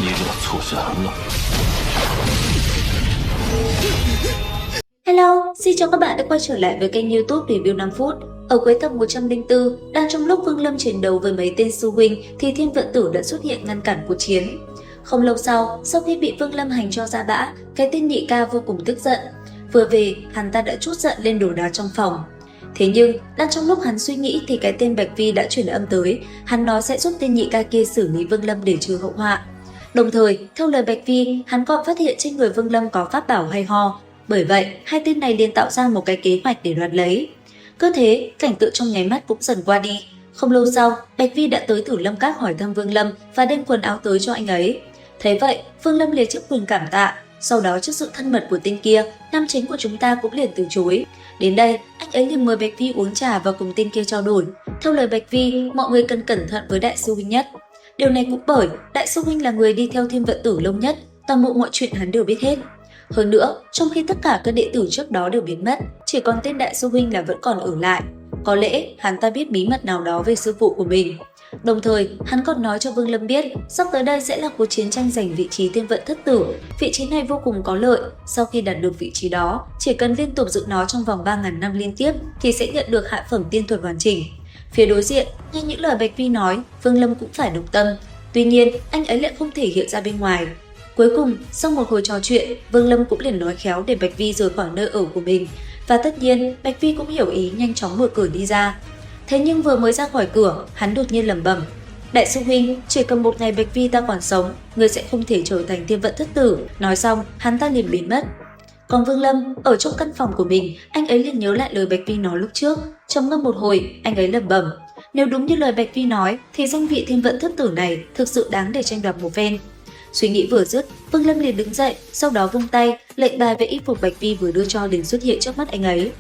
你惹错人了。Hello, xin chào các bạn đã quay trở lại với kênh YouTube Review 5 phút. Ở cuối tập 104, đang trong lúc Vương Lâm chiến đấu với mấy tên sư huynh thì Thiên Vận Tử đã xuất hiện ngăn cản cuộc chiến. Không lâu sau khi bị Vương Lâm hành cho ra bã, cái tên nhị ca vô cùng tức giận. Vừa về, hắn ta đã trút giận lên đồ đá trong phòng. Thế nhưng, đang trong lúc hắn suy nghĩ thì cái tên Bạch Vi đã truyền âm tới, hắn nói sẽ giúp tên nhị ca kia xử lý Vương Lâm để trừ hậu họa. Đồng thời, theo lời Bạch Vi, hắn còn phát hiện trên người Vương Lâm có pháp bảo hay ho. Bởi vậy, hai tên này liền tạo ra một cái kế hoạch để đoạt lấy. Cứ thế, cảnh tượng trong nháy mắt cũng dần qua đi. Không lâu sau, Bạch Vi đã tới Tử Lâm Các hỏi thăm Vương Lâm và đem quần áo tới cho anh ấy. Thế vậy, Vương Lâm liền trước quyền cảm tạ. Sau đó trước sự thân mật của tên kia, nam chính của chúng ta cũng liền từ chối. Đến đây, anh ấy liền mời Bạch Vi uống trà và cùng tên kia trao đổi. Theo lời Bạch Vi, mọi người cần cẩn thận với đại sư huynh nhất. Điều này cũng bởi đại sư huynh là người đi theo Thiên Vận Tử lâu nhất, toàn bộ mọi chuyện hắn đều biết hết. Hơn nữa, trong khi tất cả các đệ tử trước đó đều biến mất, chỉ còn tên đại sư huynh là vẫn còn ở lại. Có lẽ hắn ta biết bí mật nào đó về sư phụ của mình. Đồng thời, hắn còn nói cho Vương Lâm biết sắp tới đây sẽ là cuộc chiến tranh giành vị trí Thiên Vận Thất Tử. Vị trí này vô cùng có lợi, sau khi đạt được vị trí đó, chỉ cần liên tục giữ nó trong vòng 3.000 năm liên tiếp thì sẽ nhận được hạ phẩm tiên thuật hoàn chỉnh. Phía đối diện, nghe những lời Bạch Vi nói, Vương Lâm cũng phải động tâm. Tuy nhiên, anh ấy lại không thể hiện ra bên ngoài. Cuối cùng, sau một hồi trò chuyện, Vương Lâm cũng liền nói khéo để Bạch Vi rời khỏi nơi ở của mình. Và tất nhiên, Bạch Vi cũng hiểu ý nhanh chóng mở cửa đi ra. Thế nhưng vừa mới ra khỏi cửa, hắn đột nhiên lẩm bẩm: đại sư huynh, chỉ cần một ngày Bạch Vi ta còn sống, người sẽ không thể trở thành Thiên Vận Thất Tử. Nói xong, hắn ta liền biến mất. Còn Vương Lâm, ở trong căn phòng của mình, anh ấy liền nhớ lại lời Bạch Vi nói lúc trước. Trầm ngâm một hồi, anh ấy lẩm bẩm: nếu đúng như lời Bạch Vi nói, thì danh vị Thiên Vận Thất Tử này thực sự đáng để tranh đoạt một phen. Suy nghĩ vừa dứt, Vương Lâm liền đứng dậy, sau đó vung tay, lệnh bài về y phục Bạch Vi vừa đưa cho liền xuất hiện trước mắt anh ấy.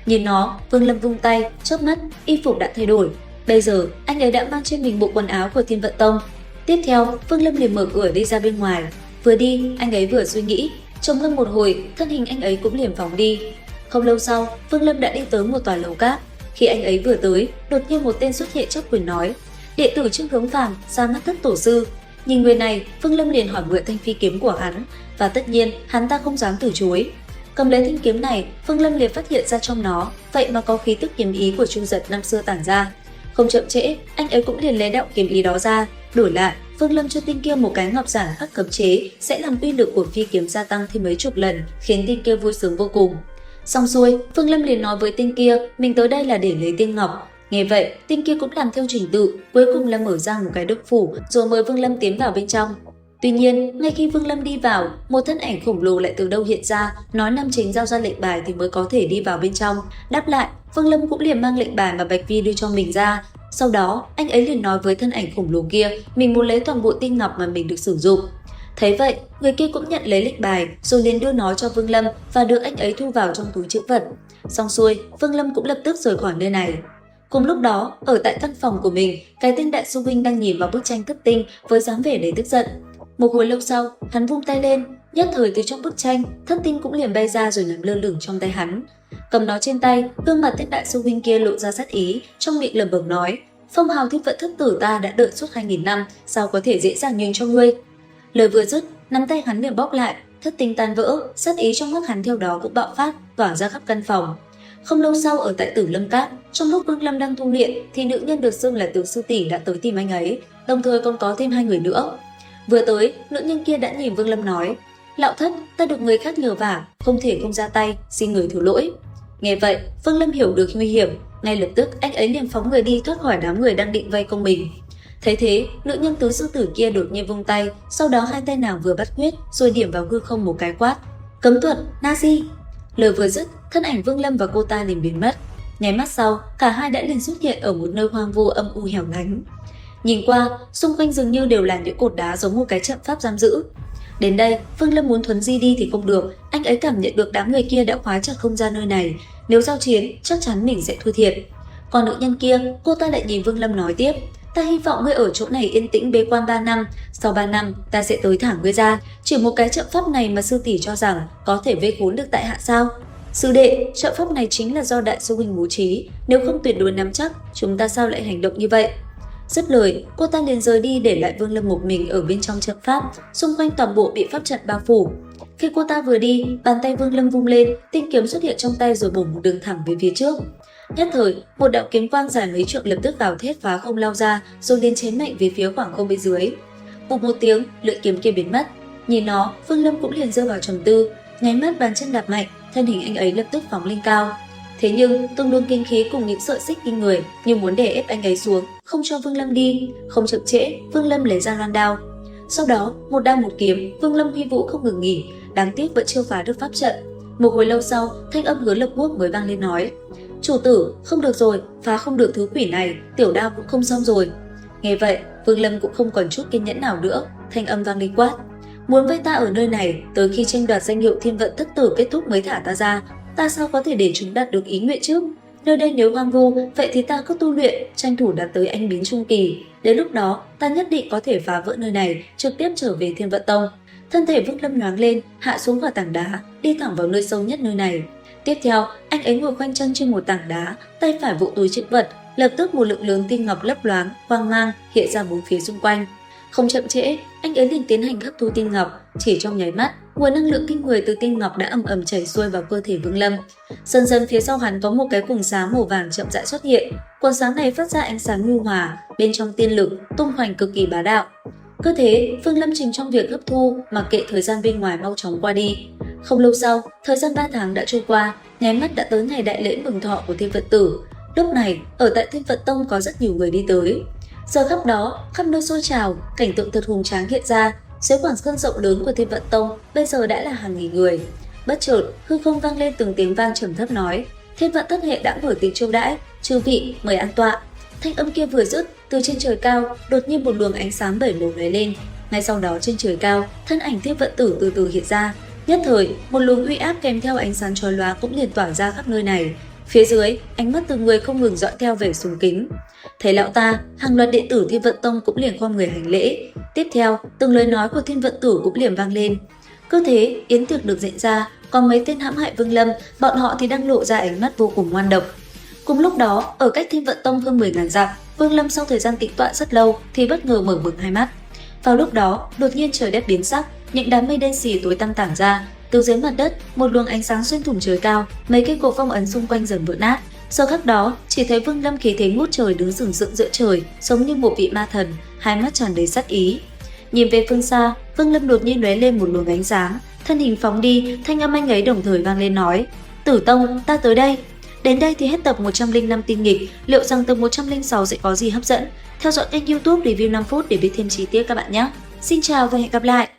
Nhìn nó, Vương Lâm vung tay, chớp mắt, y phục đã thay đổi. Bây giờ, anh ấy đã mang trên mình bộ quần áo của Thiên Vận Tông. Tiếp theo, Vương Lâm liền mở cửa đi ra bên ngoài. Vừa đi, anh ấy vừa suy nghĩ, trầm ngâm một hồi, thân hình anh ấy cũng liền phóng đi. Không lâu sau, Vương Lâm đã đi tới một tòa lầu cát. Khi anh ấy vừa tới, đột nhiên một tên xuất hiện trước quyền nói: đệ tử Trương Hướng Phàm, ra mắt Thất Tổ sư. Nhìn người này, Vương Lâm liền hỏi mượn thanh phi kiếm của hắn, và tất nhiên hắn ta không dám từ chối. Cầm lấy thanh kiếm này, Vương Lâm liền phát hiện ra trong nó, vậy mà có khí tức kiếm ý của Chu Giật năm xưa tản ra. Không chậm trễ, anh ấy cũng liền lấy đạo kiếm ý đó ra. Đổi lại, Vương Lâm cho tên kia một cái ngọc giản khắc cấm chế, sẽ làm uy lực của phi kiếm gia tăng thêm mấy chục lần, khiến tên kia vui sướng vô cùng. Xong xuôi, Vương Lâm liền nói với tên kia, mình tới đây là để lấy tiên ngọc. Nghe vậy, tên kia cũng làm theo trình tự, cuối cùng là mở ra một cái động phủ, rồi mời Vương Lâm tiến vào bên trong. Tuy nhiên, ngay khi Vương Lâm đi vào, một thân ảnh khổng lồ lại từ đâu hiện ra, nói nam chính giao ra lệnh bài thì mới có thể đi vào bên trong. Đáp lại, Vương Lâm cũng liền mang lệnh bài mà Bạch Vi đưa cho mình ra. Sau đó, anh ấy liền nói với thân ảnh khổng lồ kia, mình muốn lấy toàn bộ tiên ngọc mà mình được sử dụng. Thấy vậy, người kia cũng nhận lấy lệnh bài, rồi liền đưa nó cho Vương Lâm và được anh ấy thu vào trong túi trữ vật. Xong xuôi, Vương Lâm cũng lập tức rời khỏi nơi này. Cùng lúc đó, ở tại căn phòng của mình, cái tên đại sư huynh đang nhìn vào bức tranh thất tinh với dáng vẻ đầy tức giận. Một hồi lâu sau, hắn vung tay lên, nhất thời từ trong bức tranh, thất tinh cũng liền bay ra rồi nằm lơ lửng trong tay hắn. Cầm nó trên tay, gương mặt tên đại sư huynh kia lộ ra sát ý, trong miệng lẩm bẩm nói: phong hào Thiên Vận Thất Tử ta đã đợi suốt 2000 năm, sao có thể dễ dàng nhường cho ngươi? Lời vừa dứt, nắm tay hắn liền bóp lại, thất tinh tan vỡ, sát ý trong mắt hắn theo đó cũng bạo phát, tỏa ra khắp căn phòng. Không lâu sau, ở tại Tử Lâm Các, trong lúc Vương Lâm đang tu luyện thì nữ nhân được xưng là Tử sư tỷ đã tới tìm anh ấy, đồng thời còn có thêm hai người nữa. Vừa tới, nữ nhân kia đã nhìn Vương Lâm nói: lão thất, ta được người khác nhờ vả, không thể không ra tay, xin người thứ lỗi. Nghe vậy, Vương Lâm hiểu được nguy hiểm, ngay lập tức anh ấy liền phóng người đi thoát khỏi đám người đang định vây công mình. Thấy thế, nữ nhân tứ sư tử kia đột nhiên vung tay, sau đó hai tay nàng vừa bắt quyết rồi điểm vào hư không một cái quát: cấm thuật, Nazi. Lời vừa dứt, thân ảnh Vương Lâm và cô ta liền biến mất. Nháy mắt sau, cả hai đã liền xuất hiện ở một nơi hoang vu âm u hẻo lánh. Nhìn qua, xung quanh dường như đều là những cột đá giống một cái trận pháp giam giữ. Đến đây, Vương Lâm muốn thuấn di đi thì không được, anh ấy cảm nhận được đám người kia đã khóa chặt không gian nơi này, nếu giao chiến, chắc chắn mình sẽ thua thiệt. Còn nữ nhân kia, cô ta lại nhìn Vương Lâm nói tiếp: ta hy vọng ngươi ở chỗ này yên tĩnh bế quan 3 năm, sau 3 năm ta sẽ tới thả ngươi ra. Chỉ một cái trận pháp này mà sư tỷ cho rằng có thể vây khốn được tại hạ sao? Sư đệ, trận pháp này chính là do đại sư huynh bố trí, nếu không tuyệt đối nắm chắc, chúng ta sao lại hành động như vậy? Dứt lời, cô ta liền rời đi để lại Vương Lâm một mình ở bên trong trận pháp, xung quanh toàn bộ bị pháp trận bao phủ. Khi cô ta vừa đi, bàn tay Vương Lâm vung lên, tinh kiếm xuất hiện trong tay rồi bổ một đường thẳng về phía trước. Nhất thời, một đạo kiếm quang dài mấy trượng lập tức gào thét phá không lao ra, rồi liền chém mạnh về phía khoảng không bên dưới. Bụp một tiếng, lưỡi kiếm kia biến mất. Nhìn nó, Vương Lâm cũng liền rơi vào trầm tư, nháy mắt bàn chân đạp mạnh, thân hình anh ấy lập tức phóng lên cao. Thế nhưng, từng luồng kinh khí cùng những sợi xích kinh người như muốn đè ép anh ấy xuống, không cho Vương Lâm đi. Không chậm trễ, Vương Lâm lấy ra loan đao. Sau đó, một đao một kiếm, Vương Lâm huy vũ không ngừng nghỉ, đáng tiếc vẫn chưa phá được pháp trận. Một hồi lâu sau, thanh âm Hứa Lập Quốc mới vang lên nói: "Chủ tử, không được rồi, phá không được thứ quỷ này, tiểu đao cũng không xong rồi." Nghe vậy, Vương Lâm cũng không còn chút kiên nhẫn nào nữa, thanh âm vang lên quát: "Muốn vây ta ở nơi này, tới khi tranh đoạt danh hiệu Thiên Vận Thất Tử kết thúc mới thả ta ra, ta sao có thể để chúng đạt được ý nguyện chứ? Nơi đây nếu hoang vu, vậy thì ta cứ tu luyện, tranh thủ đạt tới anh biến trung kỳ. Đến lúc đó, ta nhất định có thể phá vỡ nơi này, trực tiếp trở về Thiên Vận Tông." Thân thể Vương Lâm nhoáng lên, hạ xuống vào tảng đá, đi thẳng vào nơi sâu nhất nơi này. Tiếp theo, anh ấy ngồi khoanh chân trên một tảng đá, tay phải vỗ túi trữ vật, lập tức một lượng lớn tinh ngọc lấp loáng, quang mang hiện ra bốn phía xung quanh. Không chậm trễ, anh ấy liền tiến hành hấp thu tinh ngọc, chỉ trong nháy mắt, nguồn năng lượng kinh người từ tinh ngọc đã ầm ầm chảy xuôi vào cơ thể Vương Lâm. Dần dần phía sau hắn có một cái quầng sáng màu vàng chậm rãi xuất hiện, quầng sáng này phát ra ánh sáng nhu hòa, bên trong tiên lực tung hoành cực kỳ bá đạo. Cứ thế, Vương Lâm chìm trong việc hấp thu, mặc kệ thời gian bên ngoài mau chóng qua đi. Không lâu sau, thời gian 3 tháng đã trôi qua, nháy mắt đã tới ngày đại lễ mừng thọ của Thiên Vận Tử. Lúc này, ở tại Thiên Vận Tông có rất nhiều người đi tới. Giờ khắp đó, khắp nơi sôi trào, cảnh tượng thật hùng tráng hiện ra. Dưới quảng sân rộng lớn của Thiên Vận Tông, bây giờ đã là hàng nghìn người. Bất chợt, hư không vang lên từng tiếng vang trầm thấp nói: "Thiên Vận Thất Hệ đã mở tiệc chiêu đãi, chư vị mời an tọa." Thanh âm kia vừa dứt, từ trên trời cao đột nhiên một luồng ánh sáng bảy màu lóe lên. Ngay sau đó trên trời cao, thân ảnh Thiên Vận Tử từ từ hiện ra. Nhất thời, một luồng uy áp kèm theo ánh sáng chói lóa cũng liền tỏa ra khắp nơi này. Phía dưới, ánh mắt từng người không ngừng dõi theo vẻ sùng kính. Thấy lão ta, hàng loạt đệ tử Thiên Vận Tông cũng liền khom người hành lễ. Tiếp theo, từng lời nói của Thiên Vận Tử cũng liền vang lên. Cứ thế, yến tiệc được diễn ra, còn mấy tên hãm hại Vương Lâm, bọn họ thì đang lộ ra ánh mắt vô cùng ngoan độc. Cùng lúc đó, ở cách Thiên Vận Tông hơn 10.000 dặm, Vương Lâm sau thời gian tĩnh tọa rất lâu thì bất ngờ mở bừng hai mắt. Vào lúc đó, đột nhiên trời đất biến sắc, những đám mây đen xì tối tăm tản ra. Từ dưới mặt đất, một luồng ánh sáng xuyên thủng trời cao, mấy cái cột phong ấn xung quanh dần vỡ nát. Giờ khắc đó, chỉ thấy Vương Lâm khí thế ngút trời đứng sừng sững giữa trời, giống như một vị ma thần, hai mắt tràn đầy sát ý. Nhìn về phương xa, Vương Lâm đột nhiên lóe lên một luồng ánh sáng, thân hình phóng đi, thanh âm anh ấy đồng thời vang lên nói: "Tử Tông, ta tới đây." Đến đây thì hết tập 105 tinh nghịch, liệu rằng tập 106 sẽ có gì hấp dẫn? Theo dõi kênh YouTube Review 5 phút để biết thêm chi tiết các bạn nhé. Xin chào và hẹn gặp lại!